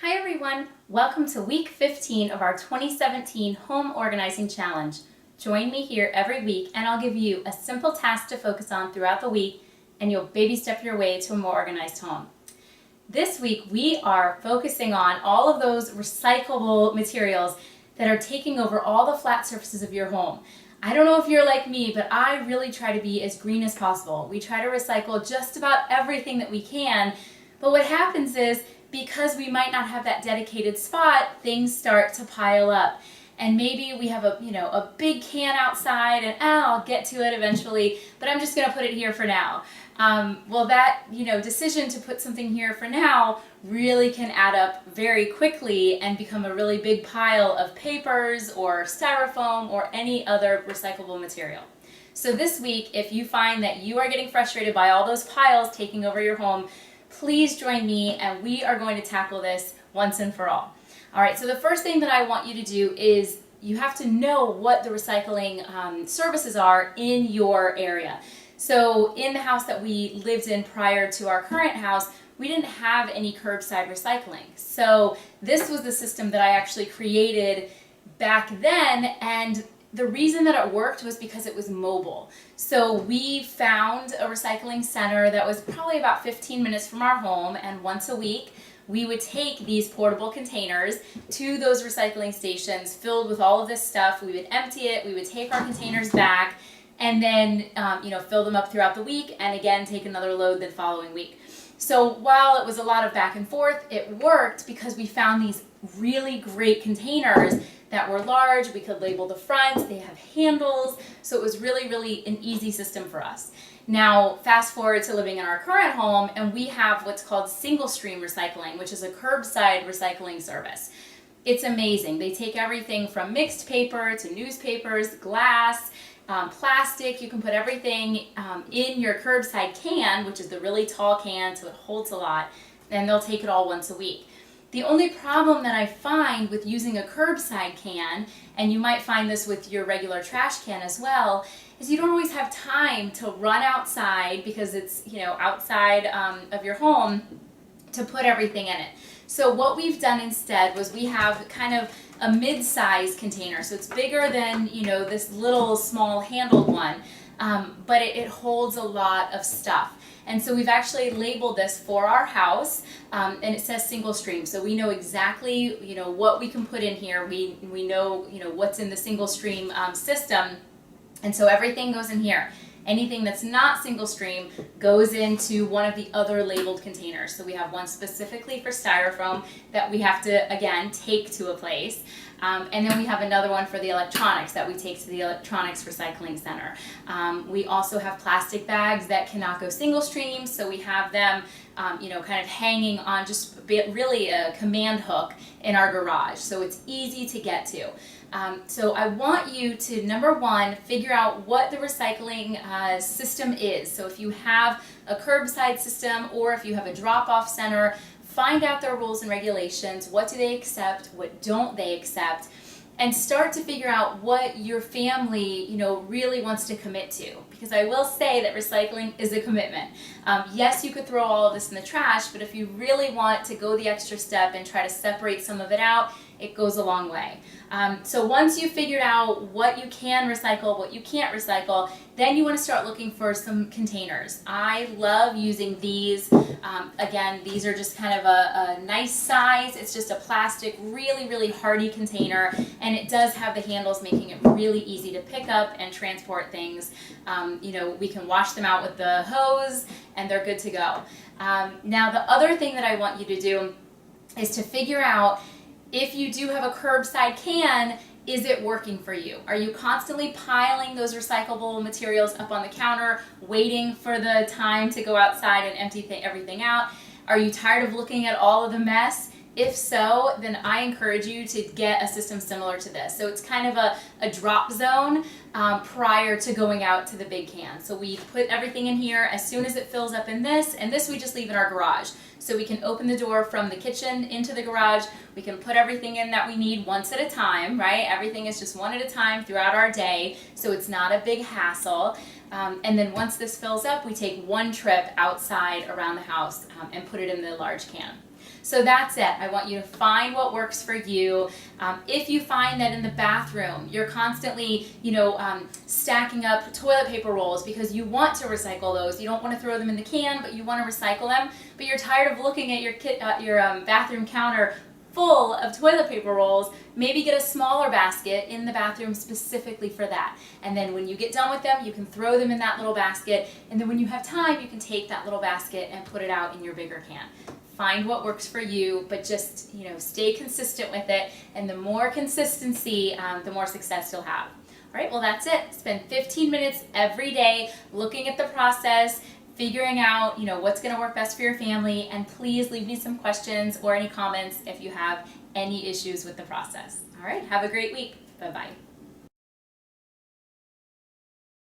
Hi everyone! Welcome to week 15 of our 2017 Home Organizing Challenge. Join me here every week and I'll give you a simple task to focus on throughout the week and you'll baby step your way to a more organized home. This week we are focusing on all of those recyclable materials that are taking over all the flat surfaces of your home. I don't know if you're like me, but I really try to be as green as possible. We try to recycle just about everything that we can, but what happens is because we might not have that dedicated spot, things start to pile up. And maybe we have a big can outside and I'll get to it eventually, but I'm just going to put it here for now. Well, that decision to put something here for now really can add up very quickly and become a really big pile of papers or styrofoam or any other recyclable material. So this week, if you find that you are getting frustrated by all those piles taking over your home, please join me and we are going to tackle this once and for all. All right, so the first thing that I want you to do is you have to know what the recycling services are in your area. So in the house that we lived in prior to our current house, we didn't have any curbside recycling. So this was the system that I actually created back then, and the reason that it worked was because it was mobile. So we found a recycling center that was probably about 15 minutes from our home, and once a week we would take these portable containers to those recycling stations filled with all of this stuff. We would empty it, we would take our containers back, and then fill them up throughout the week, and again take another load the following week. So while it was a lot of back and forth, it worked because we found these really great containers that were large. We could label the front, they have handles, so it was really an easy system for us. Now fast forward to living in our current home and we have what's called single stream recycling, which is a curbside recycling service. It's amazing. They take everything from mixed paper to newspapers, glass, plastic. You can put everything in your curbside can, which is the really tall can so it holds a lot, and they'll take it all once a week. The only problem that I find with using a curbside can, and you might find this with your regular trash can as well, is you don't always have time to run outside because it's outside of your home to put everything in it. So what we've done instead was we have kind of a mid-size container. So it's bigger than this little small handled one, but it holds a lot of stuff. And so we've actually labeled this for our house, and it says single stream. So we know exactly what we can put in here. We know what's in the single stream system, and so everything goes in here. Anything that's not single stream goes into one of the other labeled containers. So we have one specifically for styrofoam that we have to, again, take to a place. And then we have another one for the electronics that we take to the electronics recycling center. We also have plastic bags that cannot go single stream, so we have them kind of hanging on just really a command hook in our garage. So it's easy to get to. So I want you to, number one, figure out what the recycling system is. So if you have a curbside system or if you have a drop-off center, find out their rules and regulations. What do they accept? What don't they accept? And start to figure out what your family, really wants to commit to. Because I will say that recycling is a commitment. Yes, you could throw all of this in the trash, but if you really want to go the extra step and try to separate some of it out, it goes a long way. So once you've figured out what you can recycle, what you can't recycle, then you want to start looking for some containers. I love using these. Again, these are just kind of a nice size. It's just a plastic, really hardy container, and it does have the handles making it really easy to pick up and transport things. We can wash them out with the hose and they're good to go. Now the other thing that I want you to do is to figure out, if you do have a curbside can, is it working for you? Are you constantly piling those recyclable materials up on the counter, waiting for the time to go outside and empty everything out? Are you tired of looking at all of the mess? If so, then I encourage you to get a system similar to this. So it's kind of a drop zone prior to going out to the big can. So we put everything in here as soon as it fills up in this, and this we just leave in our garage. So we can open the door from the kitchen into the garage. We can put everything in that we need once at a time, right? Everything is just one at a time throughout our day, so it's not a big hassle. And then once this fills up, we take one trip outside around the house and put it in the large can. So that's it. I want you to find what works for you. If you find that in the bathroom you're constantly, stacking up toilet paper rolls because you want to recycle those, you don't want to throw them in the can, but you want to recycle them, but you're tired of looking at your bathroom counter full of toilet paper rolls, maybe get a smaller basket in the bathroom specifically for that. And then when you get done with them, you can throw them in that little basket, and then when you have time, you can take that little basket and put it out in your bigger can. Find what works for you, but just stay consistent with it, and the more consistency, the more success you'll have. All right, well that's it. Spend 15 minutes every day looking at the process, figuring out what's going to work best for your family, and please leave me some questions or any comments if you have any issues with the process. All right, have a great week. Bye-bye.